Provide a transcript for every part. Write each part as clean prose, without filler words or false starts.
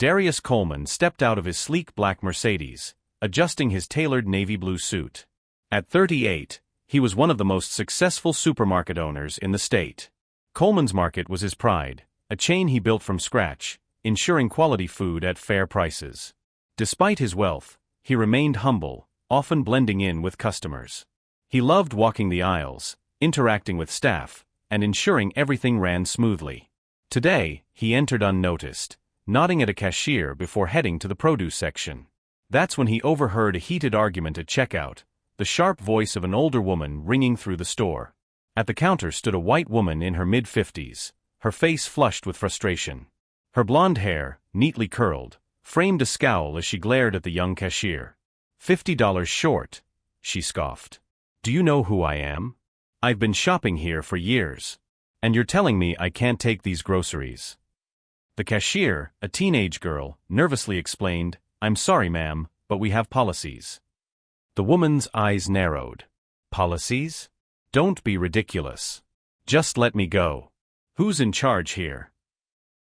Darius Coleman stepped out of his sleek black Mercedes, adjusting his tailored navy blue suit. At 38, he was one of the most successful supermarket owners in the state. Coleman's Market was his pride, a chain he built from scratch, ensuring quality food at fair prices. Despite his wealth, he remained humble, often blending in with customers. He loved walking the aisles, interacting with staff, and ensuring everything ran smoothly. Today, he entered unnoticed, nodding at a cashier before heading to the produce section. That's when he overheard a heated argument at checkout, the sharp voice of an older woman ringing through the store. At the counter stood a white woman in her mid-50s, her face flushed with frustration. Her blonde hair, neatly curled, framed a scowl as she glared at the young cashier. $50 short, she scoffed. Do you know who I am? I've been shopping here for years. And you're telling me I can't take these groceries. The cashier, a teenage girl, nervously explained, I'm sorry ma'am, but we have policies. The woman's eyes narrowed. Policies? Don't be ridiculous. Just let me go. Who's in charge here?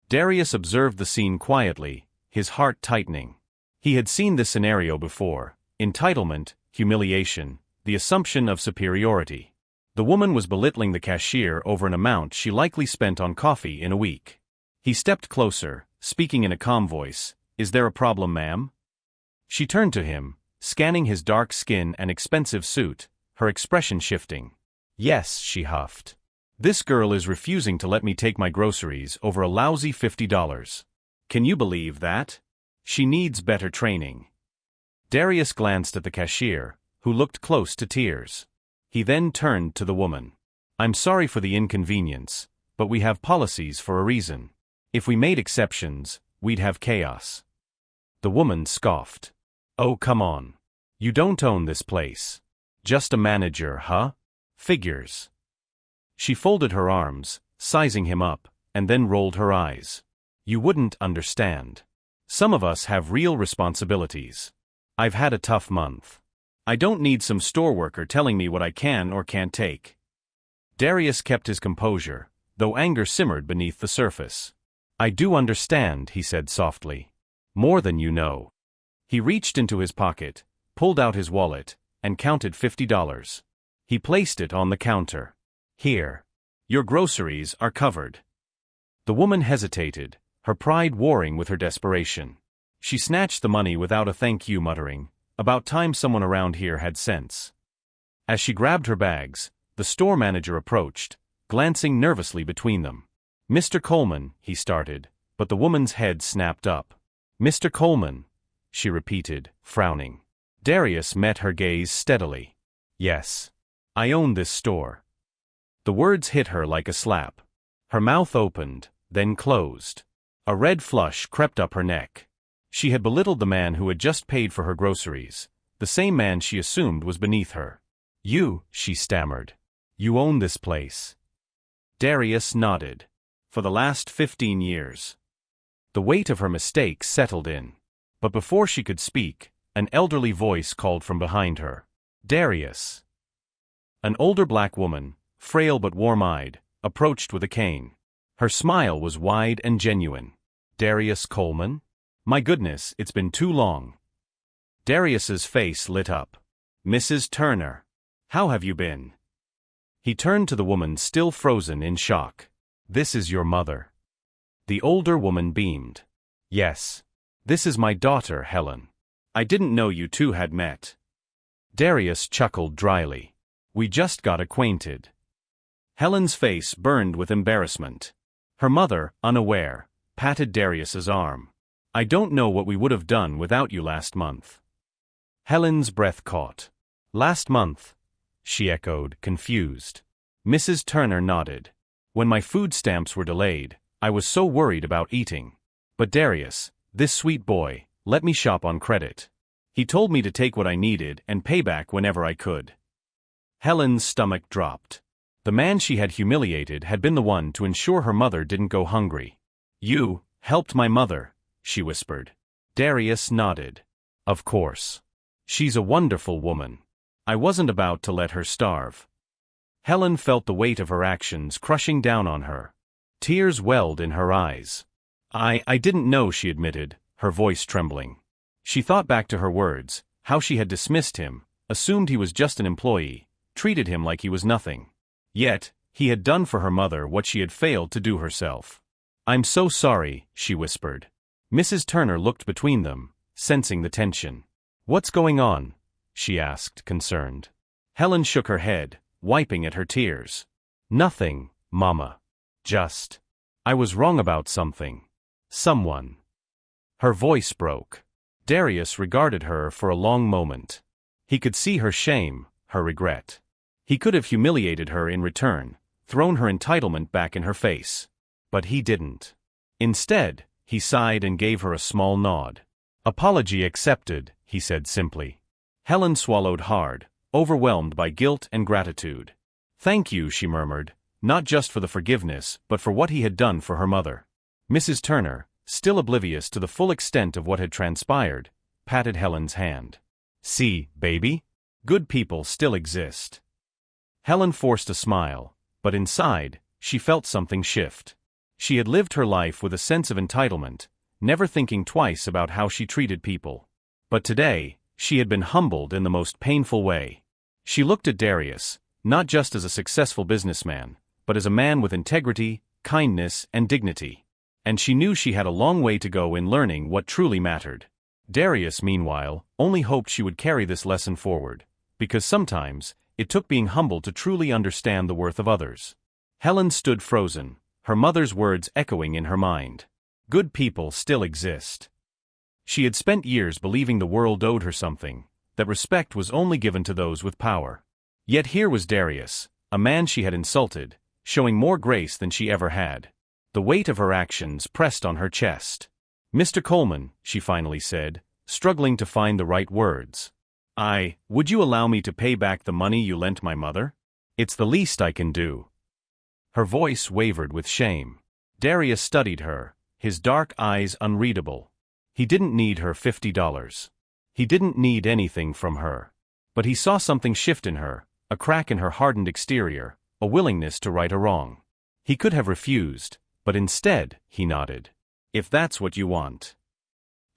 Darius observed the scene quietly, his heart tightening. He had seen this scenario before: entitlement, humiliation, the assumption of superiority. The woman was belittling the cashier over an amount she likely spent on coffee in a week. He stepped closer, speaking in a calm voice, Is there a problem, ma'am? She turned to him, scanning his dark skin and expensive suit, her expression shifting. Yes, she huffed. This girl is refusing to let me take my groceries over a lousy $50. Can you believe that? She needs better training. Darius glanced at the cashier, who looked close to tears. He then turned to the woman. I'm sorry for the inconvenience, but we have policies for a reason. If we made exceptions, we'd have chaos. The woman scoffed. Oh, come on. You don't own this place. Just a manager, huh? Figures. She folded her arms, sizing him up, and then rolled her eyes. You wouldn't understand. Some of us have real responsibilities. I've had a tough month. I don't need some store worker telling me what I can or can't take. Darius kept his composure, though anger simmered beneath the surface. I do understand, he said softly. More than you know. He reached into his pocket, pulled out his wallet, and counted $50. He placed it on the counter. Here. Your groceries are covered. The woman hesitated, her pride warring with her desperation. She snatched the money without a thank you, muttering, About time someone around here had sense. As she grabbed her bags, the store manager approached, glancing nervously between them. Mr. Coleman, he started, but the woman's head snapped up. Mr. Coleman, she repeated, frowning. Darius met her gaze steadily. Yes. I own this store. The words hit her like a slap. Her mouth opened, then closed. A red flush crept up her neck. She had belittled the man who had just paid for her groceries, the same man she assumed was beneath her. You, she stammered. You own this place. Darius nodded. For the last 15 years. The weight of her mistake settled in. But before she could speak, an elderly voice called from behind her. Darius. An older black woman, frail but warm-eyed, approached with a cane. Her smile was wide and genuine. Darius Coleman? My goodness, it's been too long. Darius's face lit up. Mrs. Turner. How have you been? He turned to the woman still frozen in shock. This is your mother. The older woman beamed. Yes. This is my daughter, Helen. I didn't know you two had met. Darius chuckled dryly. We just got acquainted. Helen's face burned with embarrassment. Her mother, unaware, patted Darius's arm. I don't know what we would have done without you last month. Helen's breath caught. Last month? She echoed, confused. Mrs. Turner nodded. When my food stamps were delayed, I was so worried about eating. But Darius, this sweet boy, let me shop on credit. He told me to take what I needed and pay back whenever I could. Helen's stomach dropped. The man she had humiliated had been the one to ensure her mother didn't go hungry. You helped my mother, she whispered. Darius nodded. Of course. She's a wonderful woman. I wasn't about to let her starve. Helen felt the weight of her actions crushing down on her. Tears welled in her eyes. I didn't know, she admitted, her voice trembling. She thought back to her words, how she had dismissed him, assumed he was just an employee, treated him like he was nothing. Yet, he had done for her mother what she had failed to do herself. "I'm so sorry," she whispered. Mrs. Turner looked between them, sensing the tension. "What's going on?" she asked, concerned. Helen shook her head, wiping at her tears. "Nothing, Mama. Just, I was wrong about something. Someone." Her voice broke. Darius regarded her for a long moment. He could see her shame, her regret. He could have humiliated her in return, thrown her entitlement back in her face. But he didn't. Instead, he sighed and gave her a small nod. "Apology accepted," he said simply. Helen swallowed hard, overwhelmed by guilt and gratitude. "Thank you," she murmured, not just for the forgiveness, but for what he had done for her mother. Mrs. Turner, still oblivious to the full extent of what had transpired, patted Helen's hand. "See, baby? Good people still exist." Helen forced a smile, but inside, she felt something shift. She had lived her life with a sense of entitlement, never thinking twice about how she treated people. But today, she had been humbled in the most painful way. She looked at Darius, not just as a successful businessman, but as a man with integrity, kindness, and dignity. And she knew she had a long way to go in learning what truly mattered. Darius, meanwhile, only hoped she would carry this lesson forward, because sometimes, it took being humble to truly understand the worth of others. Helen stood frozen, her mother's words echoing in her mind. Good people still exist. She had spent years believing the world owed her something, that respect was only given to those with power. Yet here was Darius, a man she had insulted, showing more grace than she ever had. The weight of her actions pressed on her chest. "Mr. Coleman," she finally said, struggling to find the right words. Would you allow me to pay back the money you lent my mother? It's the least I can do." Her voice wavered with shame. Darius studied her, his dark eyes unreadable. He didn't need her $50. He didn't need anything from her. But he saw something shift in her, a crack in her hardened exterior, a willingness to right a wrong. He could have refused, but instead, he nodded. "If that's what you want."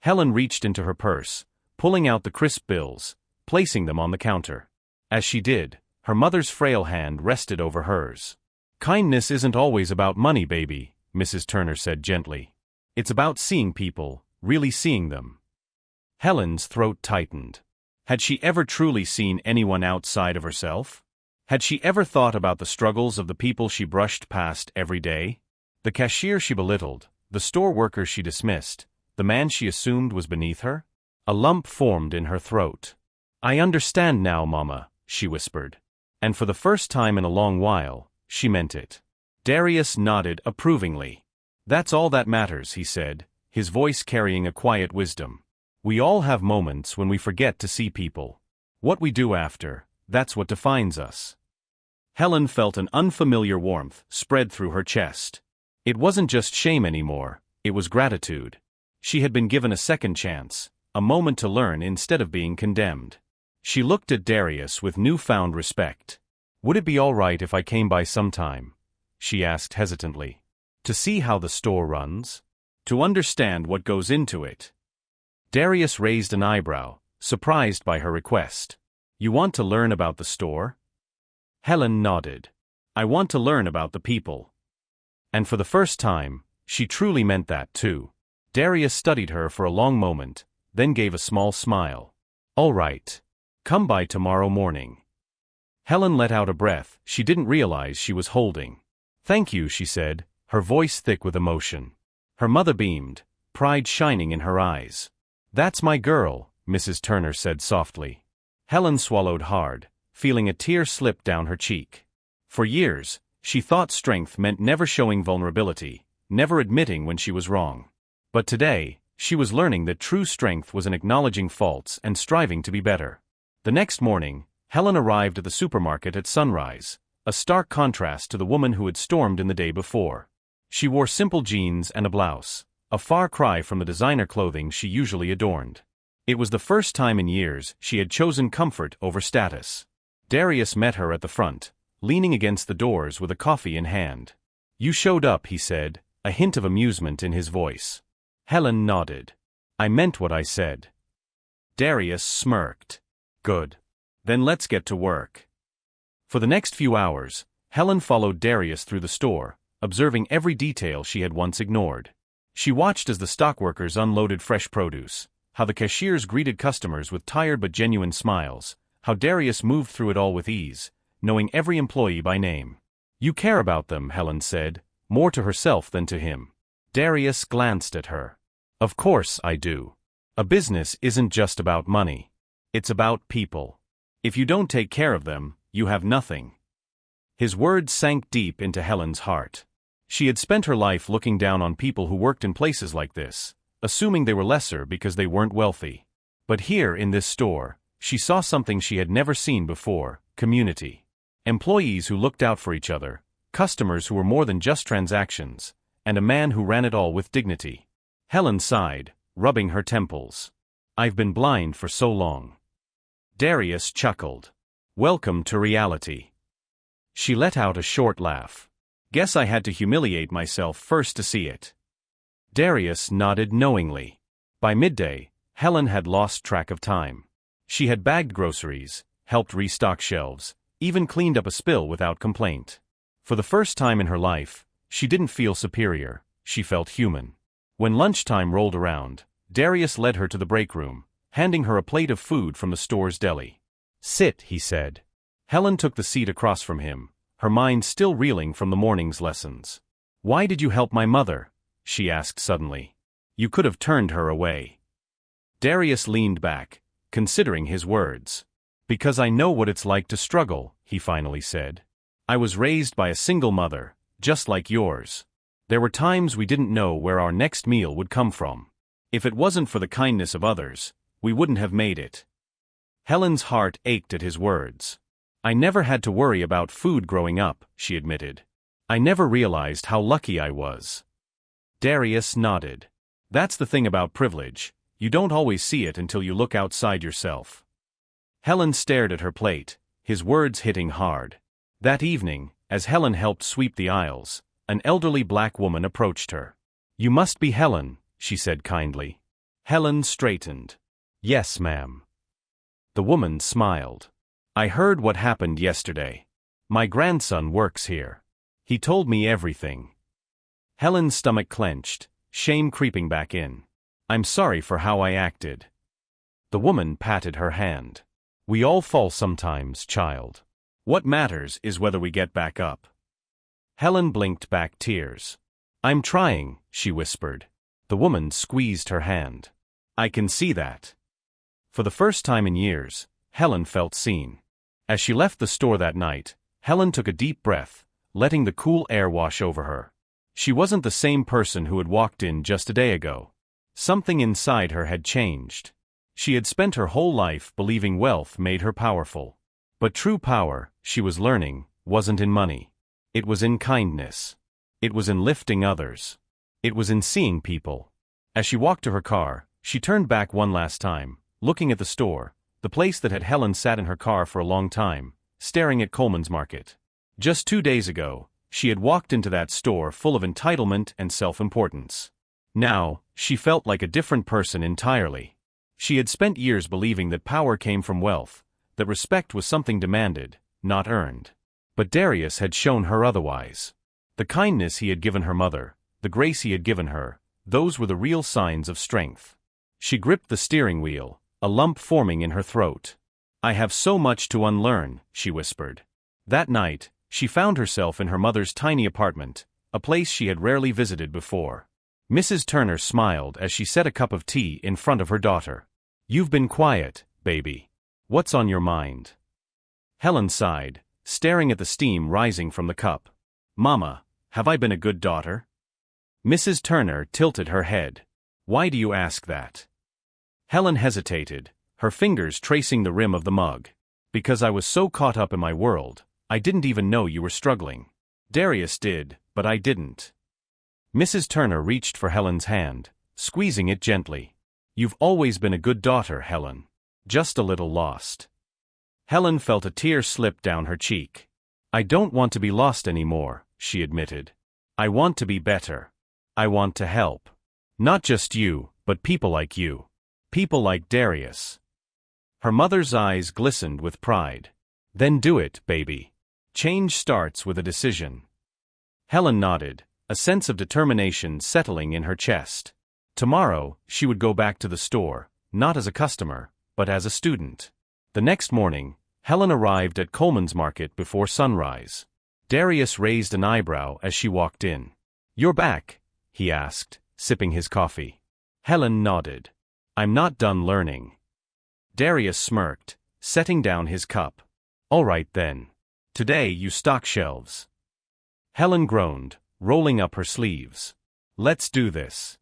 Helen reached into her purse, pulling out the crisp bills, placing them on the counter. As she did, her mother's frail hand rested over hers. "Kindness isn't always about money, baby," Mrs. Turner said gently. "It's about seeing people, really seeing them." Helen's throat tightened. Had she ever truly seen anyone outside of herself? Had she ever thought about the struggles of the people she brushed past every day? The cashier she belittled, the store worker she dismissed, the man she assumed was beneath her? A lump formed in her throat. "I understand now, Mama," she whispered. And for the first time in a long while, she meant it. Darius nodded approvingly. "That's all that matters," he said, his voice carrying a quiet wisdom. "We all have moments when we forget to see people. What we do after, that's what defines us." Helen felt an unfamiliar warmth spread through her chest. It wasn't just shame anymore, it was gratitude. She had been given a second chance, a moment to learn instead of being condemned. She looked at Darius with newfound respect. "Would it be all right if I came by sometime?" she asked hesitantly. "To see how the store runs? To understand what goes into it?" Darius raised an eyebrow, surprised by her request. "You want to learn about the store?" Helen nodded. "I want to learn about the people." And for the first time, she truly meant that too. Darius studied her for a long moment, then gave a small smile. "All right. Come by tomorrow morning." Helen let out a breath she didn't realize she was holding. "Thank you," she said, her voice thick with emotion. Her mother beamed, pride shining in her eyes. "That's my girl," Mrs. Turner said softly. Helen swallowed hard, feeling a tear slip down her cheek. For years, she thought strength meant never showing vulnerability, never admitting when she was wrong. But today, she was learning that true strength was in acknowledging faults and striving to be better. The next morning, Helen arrived at the supermarket at sunrise, a stark contrast to the woman who had stormed in the day before. She wore simple jeans and a blouse, a far cry from the designer clothing she usually adorned. It was the first time in years she had chosen comfort over status. Darius met her at the front, leaning against the doors with a coffee in hand. "You showed up," he said, a hint of amusement in his voice. Helen nodded. I meant what I said. Darius smirked. Good. Then let's get to work. For the next few hours, Helen followed Darius through the store, observing every detail she had once ignored. She watched as the stockworkers unloaded fresh produce, how the cashiers greeted customers with tired but genuine smiles, how Darius moved through it all with ease, knowing every employee by name. You care about them, Helen said, more to herself than to him. Darius glanced at her. Of course I do. A business isn't just about money. It's about people. If you don't take care of them, you have nothing. His words sank deep into Helen's heart. She had spent her life looking down on people who worked in places like this, assuming they were lesser because they weren't wealthy. But here in this store, she saw something she had never seen before: community. Employees who looked out for each other, customers who were more than just transactions, and a man who ran it all with dignity. Helen sighed, rubbing her temples. I've been blind for so long. Darius chuckled. Welcome to reality. She let out a short laugh. Guess I had to humiliate myself first to see it. Darius nodded knowingly. By midday, Helen had lost track of time. She had bagged groceries, helped restock shelves, even cleaned up a spill without complaint. For the first time in her life, she didn't feel superior, she felt human. When lunchtime rolled around, Darius led her to the break room, handing her a plate of food from the store's deli. Sit, he said. Helen took the seat across from him, her mind still reeling from the morning's lessons. Why did you help my mother? She asked suddenly. You could have turned her away. Darius leaned back, considering his words. Because I know what it's like to struggle, he finally said. I was raised by a single mother, just like yours. There were times we didn't know where our next meal would come from. If it wasn't for the kindness of others, we wouldn't have made it. Helen's heart ached at his words. I never had to worry about food growing up, she admitted. I never realized how lucky I was. Darius nodded. That's the thing about privilege, you don't always see it until you look outside yourself. Helen stared at her plate, his words hitting hard. That evening, as Helen helped sweep the aisles, an elderly black woman approached her. You must be Helen, she said kindly. Helen straightened. Yes, ma'am. The woman smiled. I heard what happened yesterday. My grandson works here. He told me everything. Helen's stomach clenched, shame creeping back in. I'm sorry for how I acted. The woman patted her hand. We all fall sometimes, child. What matters is whether we get back up. Helen blinked back tears. I'm trying, she whispered. The woman squeezed her hand. I can see that. For the first time in years, Helen felt seen. As she left the store that night, Helen took a deep breath, letting the cool air wash over her. She wasn't the same person who had walked in just a day ago. Something inside her had changed. She had spent her whole life believing wealth made her powerful. But true power, she was learning, wasn't in money. It was in kindness. It was in lifting others. It was in seeing people. As she walked to her car, she turned back one last time, looking at the store, the place that had Helen sat in her car for a long time, staring at Coleman's Market. Just 2 days ago, she had walked into that store full of entitlement and self-importance. Now, she felt like a different person entirely. She had spent years believing that power came from wealth, that respect was something demanded, not earned. But Darius had shown her otherwise. The kindness he had given her mother, the grace he had given her, those were the real signs of strength. She gripped the steering wheel, a lump forming in her throat. I have so much to unlearn, she whispered. That night, she found herself in her mother's tiny apartment, a place she had rarely visited before. Mrs. Turner smiled as she set a cup of tea in front of her daughter. You've been quiet, baby. What's on your mind? Helen sighed, staring at the steam rising from the cup. Mama, have I been a good daughter? Mrs. Turner tilted her head. Why do you ask that? Helen hesitated, her fingers tracing the rim of the mug. Because I was so caught up in my world, I didn't even know you were struggling. Darius did, but I didn't. Mrs. Turner reached for Helen's hand, squeezing it gently. You've always been a good daughter, Helen. Just a little lost. Helen felt a tear slip down her cheek. I don't want to be lost anymore, she admitted. I want to be better. I want to help. Not just you, But people like you. People like Darius. Her mother's eyes glistened with pride. Then do it, baby. Change starts with a decision. Helen nodded, a sense of determination settling in her chest. Tomorrow, she would go back to the store, not as a customer, but as a student. The next morning, Helen arrived at Coleman's Market before sunrise. Darius raised an eyebrow as she walked in. "You're back?" he asked, sipping his coffee. Helen nodded. "I'm not done learning." Darius smirked, setting down his cup. "All right then. Today you stock shelves." Helen groaned, rolling up her sleeves. "Let's do this."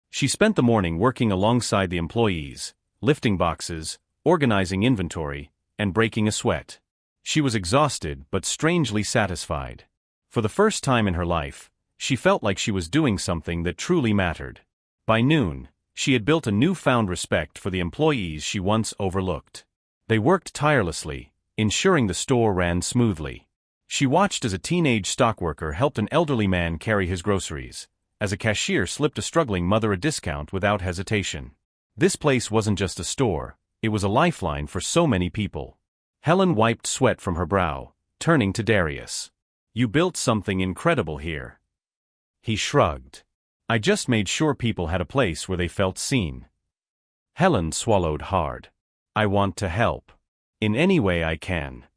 She spent the morning working alongside the employees, lifting boxes, organizing inventory, and breaking a sweat. She was exhausted but strangely satisfied. For the first time in her life, she felt like she was doing something that truly mattered. By noon, she had built a newfound respect for the employees she once overlooked. They worked tirelessly, ensuring the store ran smoothly. She watched as a teenage stockworker helped an elderly man carry his groceries, as a cashier slipped a struggling mother a discount without hesitation. This place wasn't just a store, it was a lifeline for so many people. Helen wiped sweat from her brow, turning to Darius. "You built something incredible here." He shrugged. "I just made sure people had a place where they felt seen." Helen swallowed hard. "I want to help. In any way I can."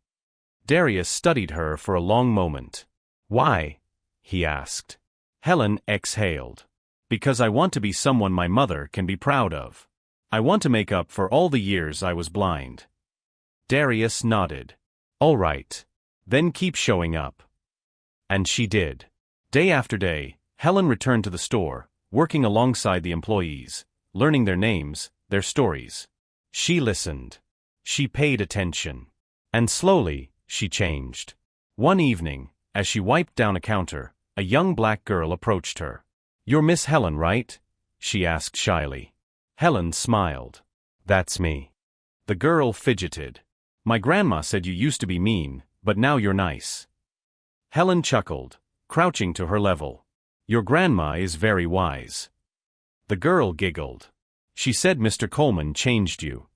Darius studied her for a long moment. "Why?" he asked. Helen exhaled. "Because I want to be someone my mother can be proud of. I want to make up for all the years I was blind." Darius nodded. "All right. Then keep showing up." And she did. Day after day, Helen returned to the store, working alongside the employees, learning their names, their stories. She listened. She paid attention. And slowly, she changed. One evening, as she wiped down a counter, a young black girl approached her. "You're Miss Helen, right?" she asked shyly. Helen smiled. "That's me." The girl fidgeted. "My grandma said you used to be mean, but now you're nice." Helen chuckled, crouching to her level. "Your grandma is very wise." The girl giggled. "She said Mr. Coleman changed you."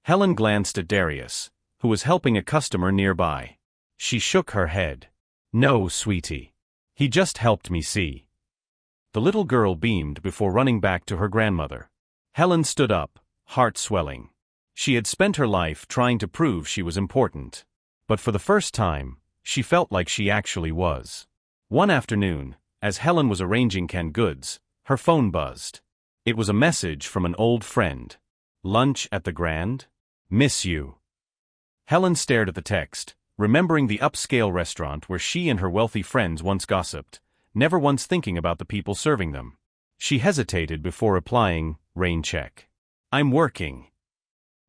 Helen glanced at Darius, who was helping a customer nearby. She shook her head. "No, sweetie. He just helped me see." The little girl beamed before running back to her grandmother. Helen stood up, heart swelling. She had spent her life trying to prove she was important. But for the first time, she felt like she actually was. One afternoon, as Helen was arranging canned goods, her phone buzzed. It was a message from an old friend. "Lunch at the Grand? Miss you." Helen stared at the text, remembering the upscale restaurant where she and her wealthy friends once gossiped, never once thinking about the people serving them. She hesitated before replying, "Rain check. I'm working."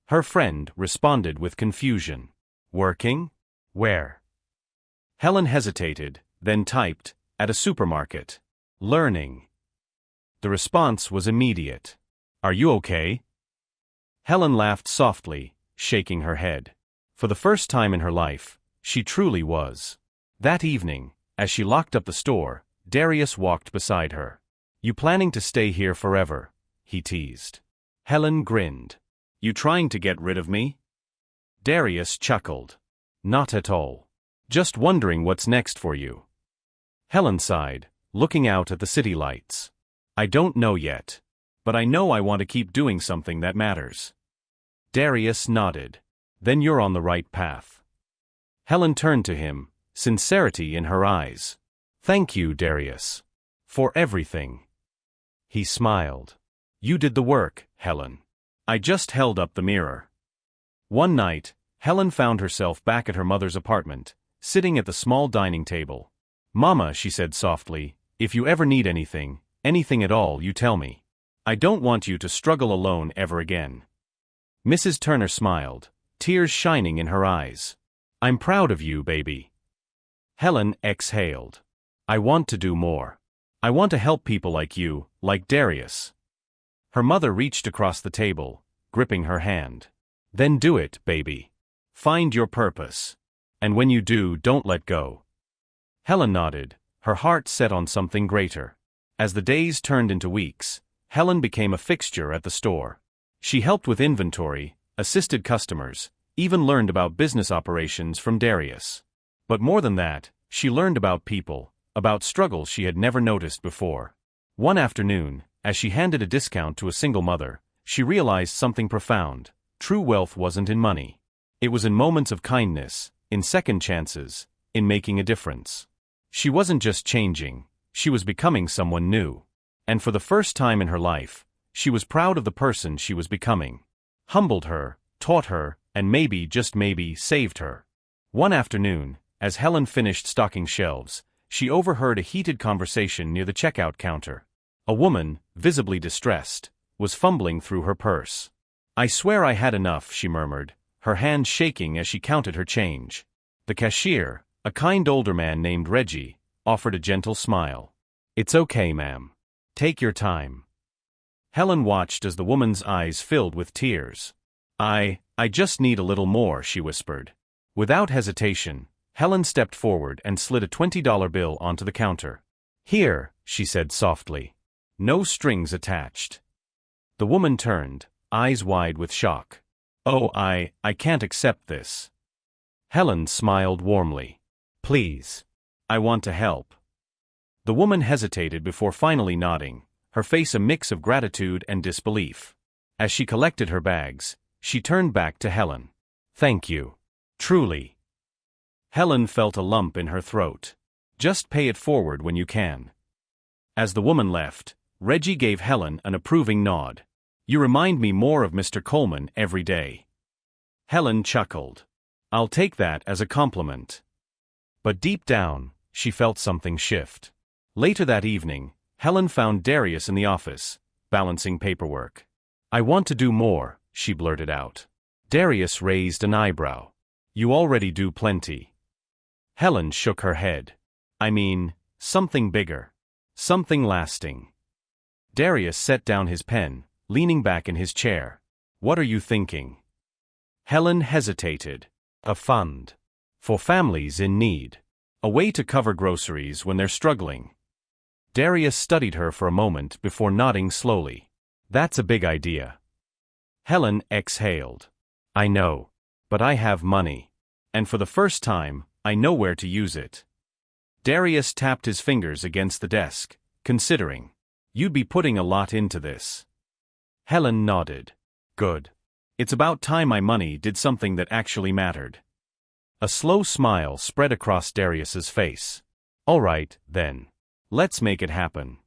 Her friend responded with confusion. "Working? Where?" Helen hesitated, then typed, "At a supermarket. Learning." The response was immediate. "Are you okay?" Helen laughed softly, shaking her head. For the first time in her life, she truly was. That evening, as she locked up the store, Darius walked beside her. "You planning to stay here forever?" he teased. Helen grinned. "You trying to get rid of me?" Darius chuckled. "Not at all. Just wondering what's next for you." Helen sighed, looking out at the city lights. "I don't know yet. But I know I want to keep doing something that matters." Darius nodded. "Then you're on the right path." Helen turned to him, sincerity in her eyes. "Thank you, Darius. For everything." He smiled. "You did the work, Helen. I just held up the mirror." One night, Helen found herself back at her mother's apartment, sitting at the small dining table. "Mama," she said softly, "if you ever need anything, anything at all, you tell me. I don't want you to struggle alone ever again." Mrs. Turner smiled, tears shining in her eyes. "I'm proud of you, baby." Helen exhaled. "I want to do more. I want to help people like you, like Darius." Her mother reached across the table, gripping her hand. "Then do it, baby. Find your purpose. And when you do, don't let go." Helen nodded, her heart set on something greater. As the days turned into weeks, Helen became a fixture at the store. She helped with inventory, assisted customers, even learned about business operations from Darius. But more than that, she learned about people, about struggles she had never noticed before. One afternoon, as she handed a discount to a single mother, she realized something profound. True wealth wasn't in money. It was in moments of kindness, in second chances, in making a difference. She wasn't just changing, she was becoming someone new. And for the first time in her life, she was proud of the person she was becoming. Humbled her, taught her, and maybe, just maybe, saved her. One afternoon, as Helen finished stocking shelves, she overheard a heated conversation near the checkout counter. A woman, visibly distressed, was fumbling through her purse. "I swear I had enough," she murmured, her hand shaking as she counted her change. The cashier, a kind older man named Reggie, offered a gentle smile. "It's okay, ma'am. Take your time." Helen watched as the woman's eyes filled with tears. I just need a little more," she whispered. Without hesitation, Helen stepped forward and slid a $20 bill onto the counter. "Here," she said softly. "No strings attached." The woman turned, eyes wide with shock. "Oh, I can't accept this." Helen smiled warmly. "Please. I want to help." The woman hesitated before finally nodding, her face a mix of gratitude and disbelief. As she collected her bags, she turned back to Helen. "Thank you. Truly." Helen felt a lump in her throat. "Just pay it forward when you can." As the woman left, Reggie gave Helen an approving nod. "You remind me more of Mr. Coleman every day." Helen chuckled. "I'll take that as a compliment." But deep down, she felt something shift. Later that evening, Helen found Darius in the office, balancing paperwork. "I want to do more," she blurted out. Darius raised an eyebrow. "You already do plenty." Helen shook her head. "I mean, something bigger. Something lasting." Darius set down his pen, leaning back in his chair. "What are you thinking?" Helen hesitated. "A fund. For families in need. A way to cover groceries when they're struggling." Darius studied her for a moment before nodding slowly. "That's a big idea." Helen exhaled. "I know. But I have money. And for the first time, I know where to use it." Darius tapped his fingers against the desk, considering. "You'd be putting a lot into this." Helen nodded. "Good. It's about time my money did something that actually mattered." A slow smile spread across Darius's face. "All right, then. Let's make it happen."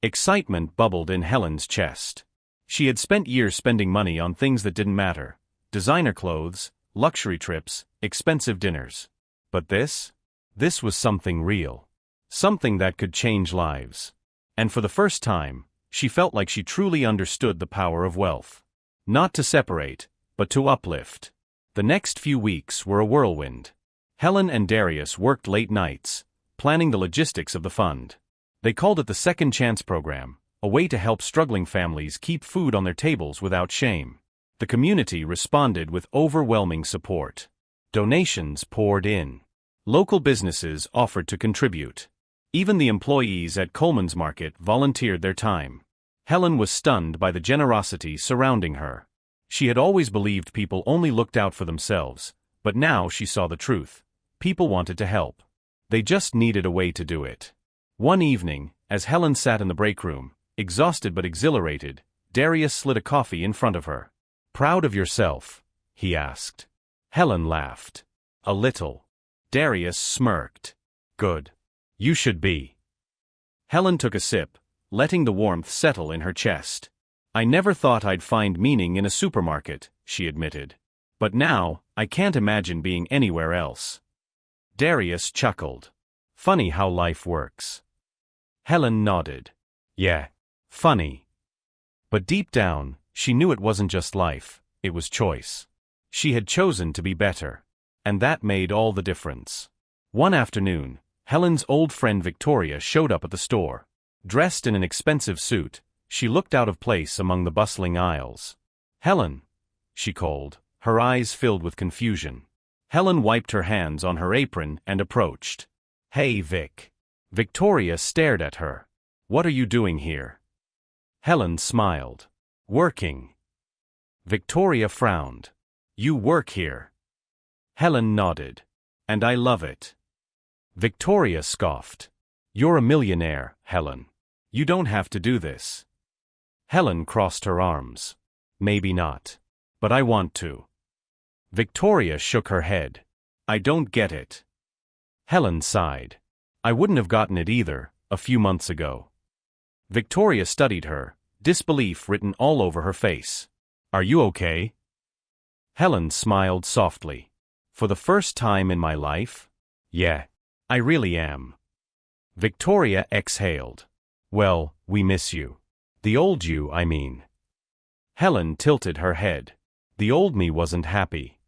Excitement bubbled in Helen's chest. She had spent years spending money on things that didn't matter. Designer clothes, luxury trips, expensive dinners. But this was something real. Something that could change lives. And for the first time, she felt like she truly understood the power of wealth. Not to separate, but to uplift. The next few weeks were a whirlwind. Helen and Darius worked late nights, planning the logistics of the fund. They called it the Second Chance Program, a way to help struggling families keep food on their tables without shame. The community responded with overwhelming support. Donations poured in. Local businesses offered to contribute. Even the employees at Coleman's Market volunteered their time. Helen was stunned by the generosity surrounding her. She had always believed people only looked out for themselves, but now she saw the truth. People wanted to help. They just needed a way to do it. One evening, as Helen sat in the break room, exhausted but exhilarated, Darius slid a coffee in front of her. "Proud of yourself?" he asked. Helen laughed. "A little." Darius smirked. "Good. You should be." Helen took a sip, letting the warmth settle in her chest. "I never thought I'd find meaning in a supermarket," she admitted. "But now, I can't imagine being anywhere else." Darius chuckled. "Funny how life works." Helen nodded. "Yeah. Funny." But deep down, she knew it wasn't just life, it was choice. She had chosen to be better. And that made all the difference. One afternoon, Helen's old friend Victoria showed up at the store. Dressed in an expensive suit, she looked out of place among the bustling aisles. "Helen," she called, her eyes filled with confusion. Helen wiped her hands on her apron and approached. "Hey, Vic." Victoria stared at her. "What are you doing here?" Helen smiled. Working. Victoria frowned. You work here. Helen nodded. And I love it. Victoria scoffed. You're a millionaire, Helen. You don't have to do this. Helen crossed her arms. Maybe not. But I want to. Victoria shook her head. I don't get it. Helen sighed. I wouldn't have gotten it either, a few months ago. Victoria studied her, disbelief written all over her face. Are you okay? Helen smiled softly. For the first time in my life? Yeah. I really am. Victoria exhaled. Well, we miss you. The old you, I mean. Helen tilted her head. The old me wasn't happy.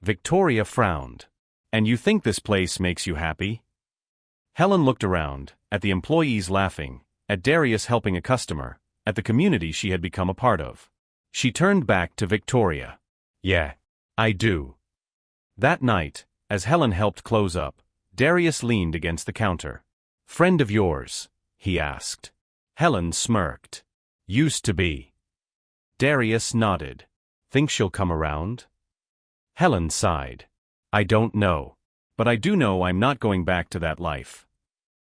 Victoria frowned. And you think this place makes you happy? Helen looked around, at the employees laughing, at Darius helping a customer, at the community she had become a part of. She turned back to Victoria. Yeah, I do. That night, as Helen helped close up, Darius leaned against the counter. Friend of yours? He asked. Helen smirked. Used to be. Darius nodded. Think she'll come around? Helen sighed. I don't know. But I do know I'm not going back to that life.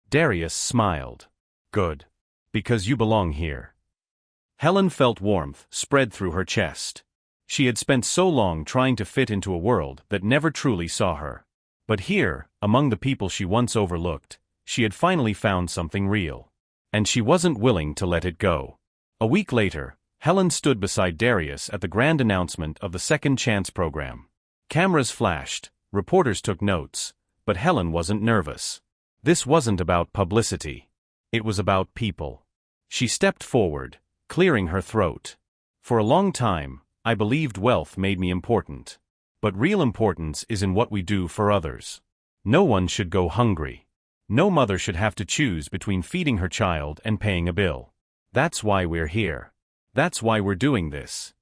Darius smiled. Good. Because you belong here. Helen felt warmth spread through her chest. She had spent so long trying to fit into a world that never truly saw her. But here, among the people she once overlooked, she had finally found something real. And she wasn't willing to let it go. A week later, Helen stood beside Darius at the grand announcement of the Second Chance program. Cameras flashed, reporters took notes, but Helen wasn't nervous. This wasn't about publicity. It was about people. She stepped forward, clearing her throat. For a long time, I believed wealth made me important. But real importance is in what we do for others. No one should go hungry. No mother should have to choose between feeding her child and paying a bill. That's why we're here. That's why we're doing this.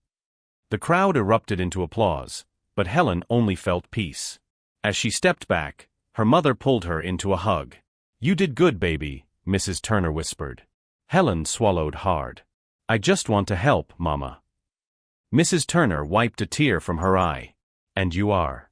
The crowd erupted into applause, but Helen only felt peace. As she stepped back, her mother pulled her into a hug. You did good, baby, Mrs. Turner whispered. Helen swallowed hard. I just want to help, Mama. Mrs. Turner wiped a tear from her eye. And you are.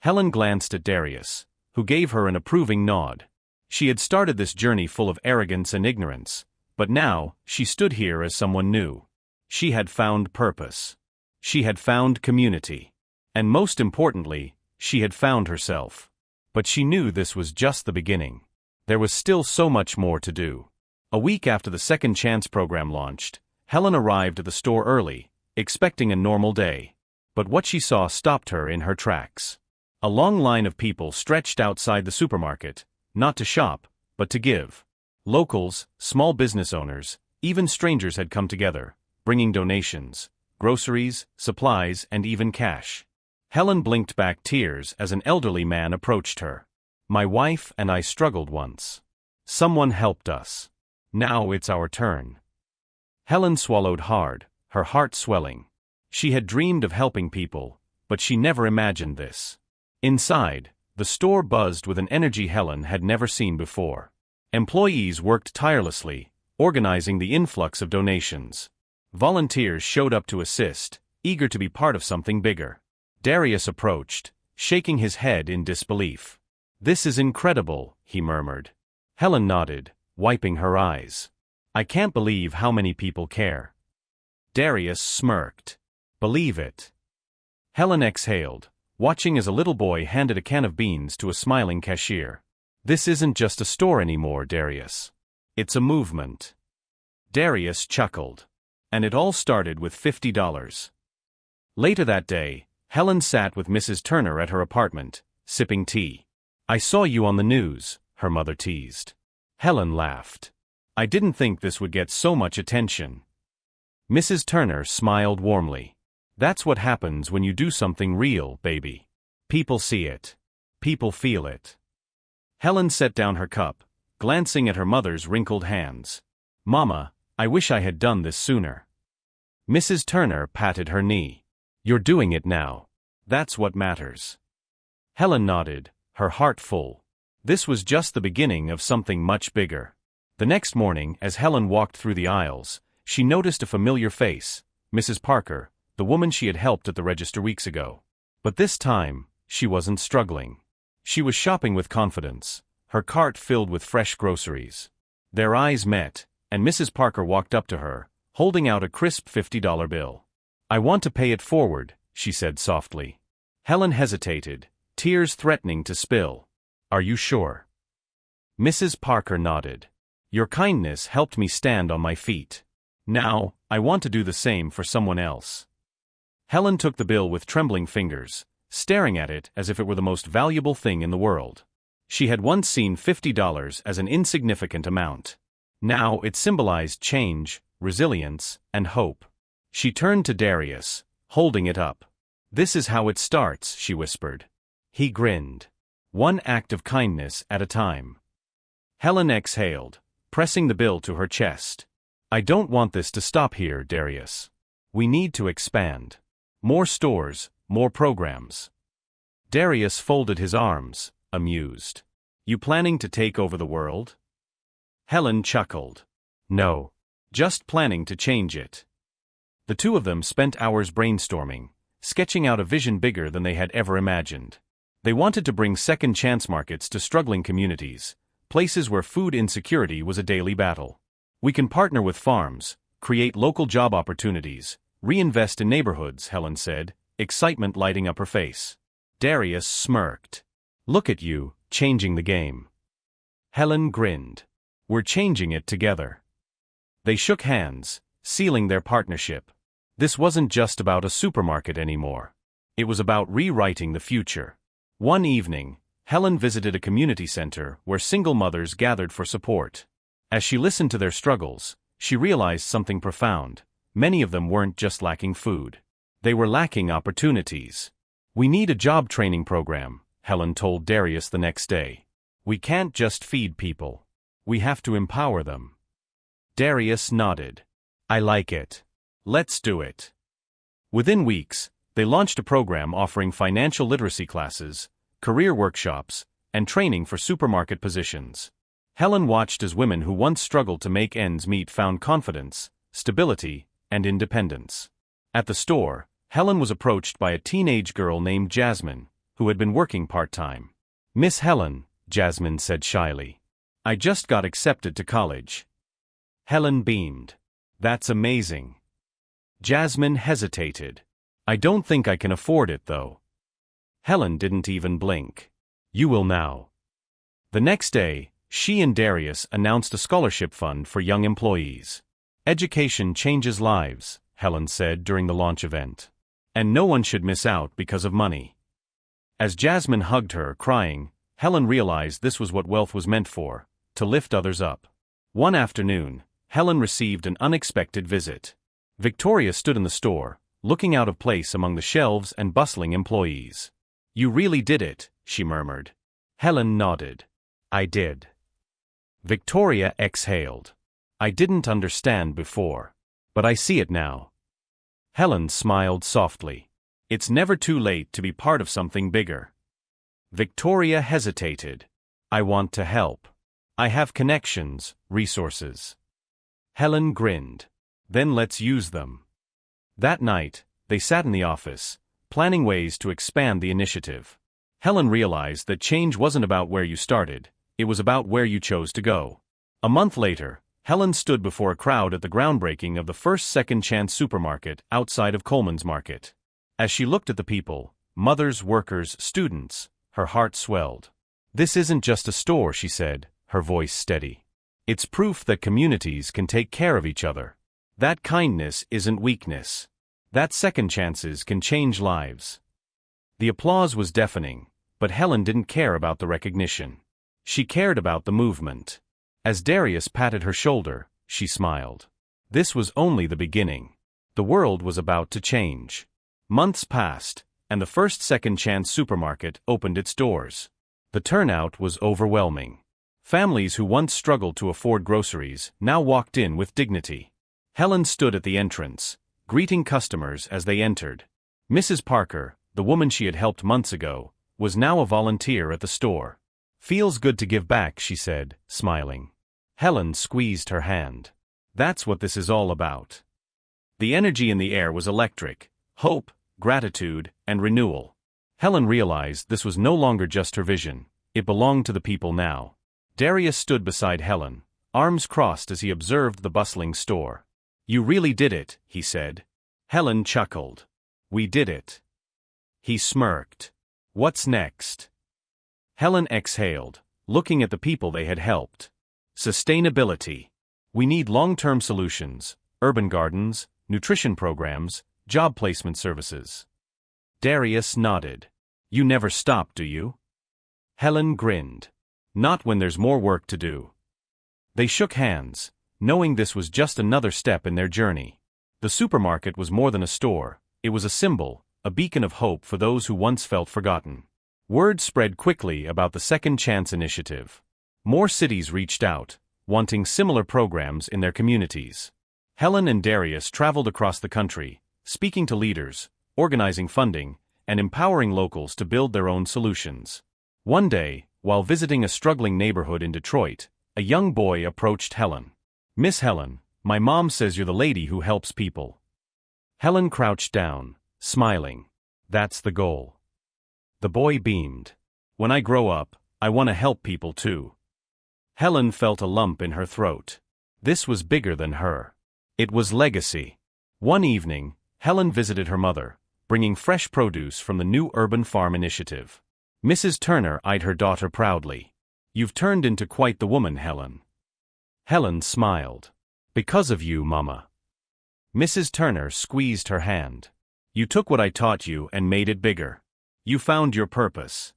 Helen glanced at Darius, who gave her an approving nod. She had started this journey full of arrogance and ignorance, but now she stood here as someone new. She had found purpose. She had found community. And most importantly, she had found herself. But she knew this was just the beginning. There was still so much more to do. A week after the Second Chance program launched, Helen arrived at the store early, expecting a normal day. But what she saw stopped her in her tracks. A long line of people stretched outside the supermarket, not to shop, but to give. Locals, small business owners, even strangers had come together, bringing donations, groceries, supplies, and even cash. Helen blinked back tears as an elderly man approached her. My wife and I struggled once. Someone helped us. Now it's our turn. Helen swallowed hard, her heart swelling. She had dreamed of helping people, but she never imagined this. Inside, the store buzzed with an energy Helen had never seen before. Employees worked tirelessly, organizing the influx of donations. Volunteers showed up to assist, eager to be part of something bigger. Darius approached, shaking his head in disbelief. This is incredible, he murmured. Helen nodded, wiping her eyes. I can't believe how many people care. Darius smirked. Believe it. Helen exhaled, watching as a little boy handed a can of beans to a smiling cashier. This isn't just a store anymore, Darius. It's a movement. Darius chuckled. And it all started with $50. Later that day, Helen sat with Mrs. Turner at her apartment, sipping tea. I saw you on the news, her mother teased. Helen laughed. I didn't think this would get so much attention. Mrs. Turner smiled warmly. That's what happens when you do something real, baby. People see it. People feel it. Helen set down her cup, glancing at her mother's wrinkled hands. Mama, I wish I had done this sooner. Mrs. Turner patted her knee. You're doing it now. That's what matters. Helen nodded, her heart full. This was just the beginning of something much bigger. The next morning, as Helen walked through the aisles, She noticed a familiar face, Mrs. Parker, the woman she had helped at the register weeks ago. But this time, she wasn't struggling. She was shopping with confidence, her cart filled with fresh groceries. Their eyes met, and Mrs. Parker walked up to her, holding out a crisp $50 bill. "I want to pay it forward," she said softly. Helen hesitated, tears threatening to spill. "Are you sure?" Mrs. Parker nodded. "Your kindness helped me stand on my feet. Now, I want to do the same for someone else." Helen took the bill with trembling fingers, staring at it as if it were the most valuable thing in the world. She had once seen $50 as an insignificant amount. Now it symbolized change, resilience, and hope. She turned to Darius, holding it up. "This is how it starts," she whispered. He grinned. "One act of kindness at a time." Helen exhaled, pressing the bill to her chest. "I don't want this to stop here, Darius. We need to expand. More stores, more programs." Darius folded his arms, amused. "You planning to take over the world?" Helen chuckled. "No. Just planning to change it." The two of them spent hours brainstorming, sketching out a vision bigger than they had ever imagined. They wanted to bring second-chance markets to struggling communities, places where food insecurity was a daily battle. "We can partner with farms, create local job opportunities, reinvest in neighborhoods," Helen said, excitement lighting up her face. Darius smirked. "Look at you, changing the game." Helen grinned. "We're changing it together." They shook hands, sealing their partnership. This wasn't just about a supermarket anymore. It was about rewriting the future. One evening, Helen visited a community center where single mothers gathered for support. As she listened to their struggles, she realized something profound. Many of them weren't just lacking food. They were lacking opportunities. "We need a job training program," Helen told Darius the next day. "We can't just feed people. We have to empower them." Darius nodded. "I like it. Let's do it." Within weeks, they launched a program offering financial literacy classes, career workshops, and training for supermarket positions. Helen watched as women who once struggled to make ends meet found confidence, stability, and independence. At the store, Helen was approached by a teenage girl named Jasmine, who had been working part-time. "Miss Helen," Jasmine said shyly, "I just got accepted to college." Helen beamed. "That's amazing." Jasmine hesitated. "I don't think I can afford it, though." Helen didn't even blink. "You will now." The next day, she and Darius announced a scholarship fund for young employees. "Education changes lives," Helen said during the launch event. "And no one should miss out because of money." As Jasmine hugged her, crying, Helen realized this was what wealth was meant for, to lift others up. One afternoon, Helen received an unexpected visit. Victoria stood in the store, looking out of place among the shelves and bustling employees. "You really did it," she murmured. Helen nodded. "I did." Victoria exhaled. "I didn't understand before. But I see it now." Helen smiled softly. "It's never too late to be part of something bigger." Victoria hesitated. "I want to help. I have connections, resources." Helen grinned. "Then let's use them." That night, they sat in the office, planning ways to expand the initiative. Helen realized that change wasn't about where you started, it was about where you chose to go. A month later, Helen stood before a crowd at the groundbreaking of the first Second Chance supermarket outside of Coleman's Market. As she looked at the people, mothers, workers, students, her heart swelled. "This isn't just a store," she said, her voice steady. "It's proof that communities can take care of each other. That kindness isn't weakness. That second chances can change lives." The applause was deafening, but Helen didn't care about the recognition. She cared about the movement. As Darius patted her shoulder, she smiled. This was only the beginning. The world was about to change. Months passed, and the first Second Chance supermarket opened its doors. The turnout was overwhelming. Families who once struggled to afford groceries now walked in with dignity. Helen stood at the entrance, greeting customers as they entered. Mrs. Parker, the woman she had helped months ago, was now a volunteer at the store. "Feels good to give back," she said, smiling. Helen squeezed her hand. That's what this is all about. The energy in the air was electric: hope, gratitude, and renewal. Helen realized this was no longer just her vision, it belonged to the people now. Darius stood beside Helen, arms crossed as he observed the bustling store. "You really did it," he said. Helen chuckled. "We did it." He smirked. "What's next?" Helen exhaled, looking at the people they had helped. "Sustainability. We need long-term solutions, urban gardens, nutrition programs, job placement services." Darius nodded. "You never stop, do you?" Helen grinned. "Not when there's more work to do." They shook hands, knowing this was just another step in their journey. The supermarket was more than a store, it was a symbol, a beacon of hope for those who once felt forgotten. Word spread quickly about the Second Chance initiative. More cities reached out, wanting similar programs in their communities. Helen and Darius traveled across the country, speaking to leaders, organizing funding, and empowering locals to build their own solutions. One day, while visiting a struggling neighborhood in Detroit, a young boy approached Helen. "Miss Helen, my mom says you're the lady who helps people." Helen crouched down, smiling. "That's the goal." The boy beamed. "When I grow up, I want to help people too." Helen felt a lump in her throat. This was bigger than her. It was legacy. One evening, Helen visited her mother, bringing fresh produce from the new urban farm initiative. Mrs. Turner eyed her daughter proudly. "You've turned into quite the woman, Helen." Helen smiled. "Because of you, Mama." Mrs. Turner squeezed her hand. "You took what I taught you and made it bigger. You found your purpose."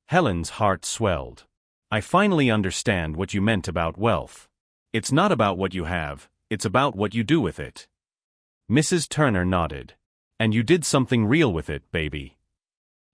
Helen's heart swelled. "I finally understand what you meant about wealth. It's not about what you have, it's about what you do with it." Mrs. Turner nodded. "And you did something real with it, baby."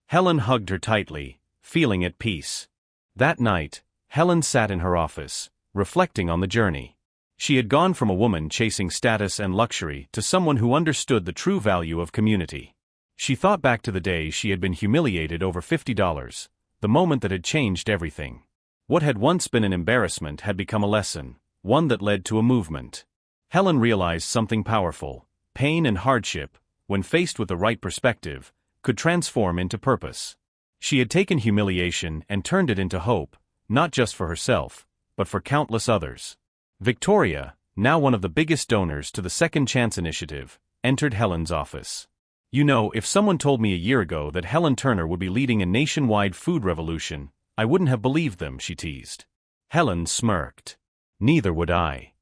Helen hugged her tightly, feeling at peace. That night, Helen sat in her office, reflecting on the journey. She had gone from a woman chasing status and luxury to someone who understood the true value of community. She thought back to the day she had been humiliated over $50, the moment that had changed everything. What had once been an embarrassment had become a lesson, one that led to a movement. Helen realized something powerful: pain and hardship, when faced with the right perspective, could transform into purpose. She had taken humiliation and turned it into hope, not just for herself, but for countless others. Victoria, now one of the biggest donors to the Second Chance initiative, entered Helen's office. "You know, if someone told me a year ago that Helen Turner would be leading a nationwide food revolution, I wouldn't have believed them," she teased. Helen smirked. "Neither would I."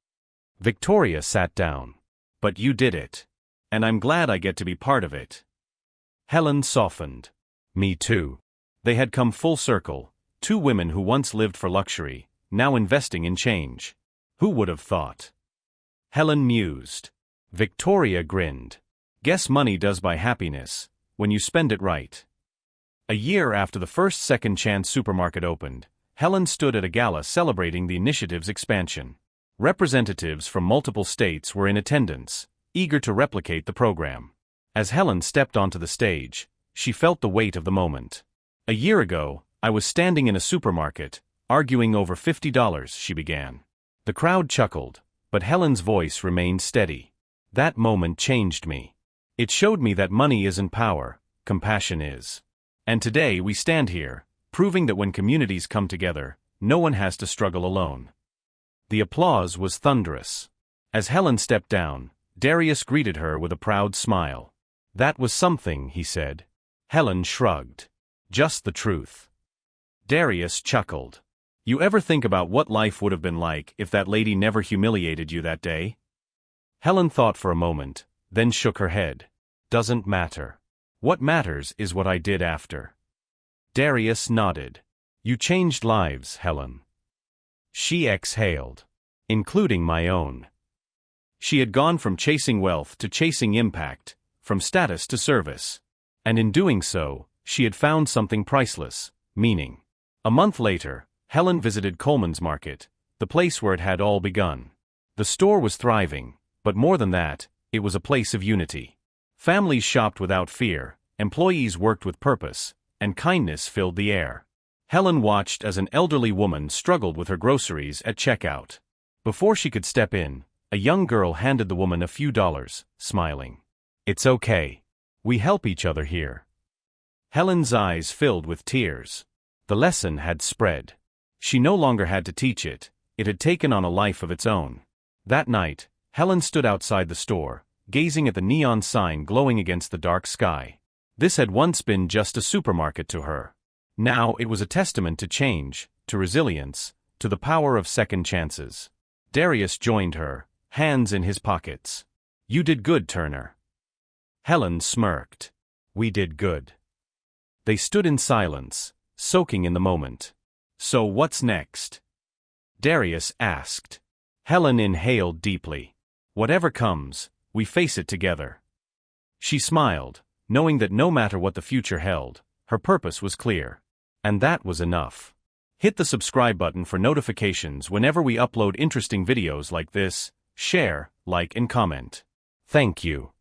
Victoria sat down. "But you did it. And I'm glad I get to be part of it." Helen softened. "Me too." They had come full circle, two women who once lived for luxury, now investing in change. Who would have thought? Helen mused. Victoria grinned. "Guess money does buy happiness, when you spend it right." A year after the first Second Chance supermarket opened, Helen stood at a gala celebrating the initiative's expansion. Representatives from multiple states were in attendance, eager to replicate the program. As Helen stepped onto the stage, she felt the weight of the moment. "A year ago, I was standing in a supermarket, arguing over $50, she began. The crowd chuckled, but Helen's voice remained steady. "That moment changed me. It showed me that money isn't power, compassion is. And today we stand here, proving that when communities come together, no one has to struggle alone." The applause was thunderous. As Helen stepped down, Darius greeted her with a proud smile. "That was something," he said. Helen shrugged. "Just the truth." Darius chuckled. "You ever think about what life would have been like if that lady never humiliated you that day?" Helen thought for a moment, then shook her head. "Doesn't matter. What matters is what I did after." Darius nodded. "You changed lives, Helen." She exhaled. "Including my own." She had gone from chasing wealth to chasing impact, from status to service. And in doing so, she had found something priceless: meaning. A month later, Helen visited Coleman's Market, the place where it had all begun. The store was thriving, but more than that, it was a place of unity. Families shopped without fear, employees worked with purpose, and kindness filled the air. Helen watched as an elderly woman struggled with her groceries at checkout. Before she could step in, A young girl handed the woman a few dollars, smiling. "It's okay. We help each other here." Helen's eyes filled with tears. The lesson had spread. She no longer had to teach it. It had taken on a life of its own. That night, Helen stood outside the store, gazing at the neon sign glowing against the dark sky. This had once been just a supermarket to her. Now it was a testament to change, to resilience, to the power of second chances. Darius joined her, hands in his pockets. "You did good, Turner." Helen smirked. "We did good." They stood in silence, soaking in the moment. "So what's next?" Darius asked. Helen inhaled deeply. "Whatever comes, we face it together." She smiled, knowing that no matter what the future held, her purpose was clear. And that was enough. Hit the subscribe button for notifications whenever we upload interesting videos like this. Share, like and comment. Thank you.